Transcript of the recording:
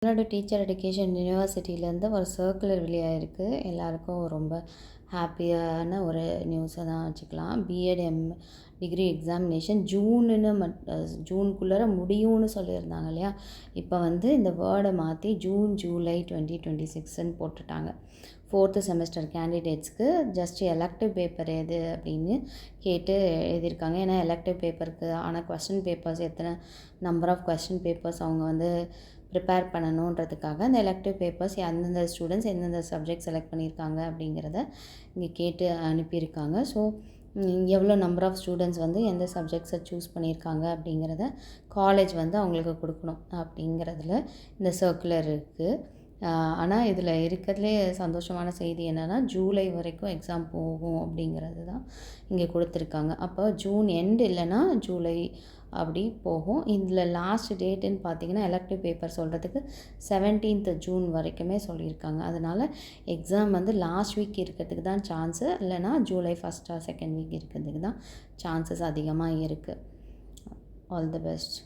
Tamil Nadu teacher education யூனிவர்சிட்டியிலேருந்து ஒரு circular வெளியாகிருக்கு. எல்லாருக்கும் ரொம்ப ஹாப்பியான ஒரு நியூஸை தான் வச்சுக்கலாம். பிஎட் டிகிரி எக்ஸாமினேஷன் ஜூனுக்குள்ளே முடியும்னு சொல்லியிருந்தாங்க இல்லையா? இப்போ வந்து இந்த வேர்டை மாற்றி ஜூலை 2026ன்னு போட்டுட்டாங்க. 4th செமஸ்டர் கேண்டிடேட்ஸ்க்கு ஜஸ்ட் எலெக்டிவ் பேப்பர் எது அப்படின்னு கேட்டு எழுதியிருக்காங்க. ஏன்னா எலெக்டிவ் பேப்பருக்கு ஆனால் கொஸ்டின் பேப்பர்ஸ் எத்தனை நம்பர் ஆஃப் கொஸ்டின் பேப்பர்ஸ் அவங்க வந்து ப்ரிப்பேர் பண்ணணுன்றதுக்காக அந்த எலெக்டிவ் பேப்பர்ஸ் எந்தெந்த ஸ்டூடெண்ட்ஸ் எந்தெந்த சப்ஜெக்ட் செலக்ட் பண்ணியிருக்காங்க அப்படிங்கிறத இங்கே கேட்டு அனுப்பியிருக்காங்க. ஸோ எவ்வளோ நம்பர் ஆஃப் ஸ்டூடெண்ட்ஸ் வந்து எந்த சப்ஜெக்ட்ஸை சூஸ் பண்ணியிருக்காங்க அப்படிங்கிறத காலேஜ் வந்து அவங்களுக்கு கொடுக்கணும் அப்படிங்கிறதுல இந்த சர்க்குலர் இருக்குது. ஆனால் இதில் இருக்கிறதுலே சந்தோஷமான செய்தி என்னென்னா ஜூலை வரைக்கும் எக்ஸாம் போகும் அப்படிங்கிறது தான் இங்கே கொடுத்துருக்காங்க. அப்போ ஜூன் எண்டு இல்லைன்னா ஜூலை அப்படி போகும். இதில் லாஸ்ட் டேட்டுன்னு பார்த்தீங்கன்னா எலெக்டிவ் பேப்பர் சொல்கிறதுக்கு 17th ஜூன் வரைக்குமே சொல்லியிருக்காங்க. அதனால் எக்ஸாம் வந்து லாஸ்ட் வீக் இருக்கிறதுக்கு தான் சான்ஸு, இல்லைனா July 1st or 2nd week இருக்கிறதுக்கு தான் சான்சஸ் அதிகமாக இருக்குது. All the best.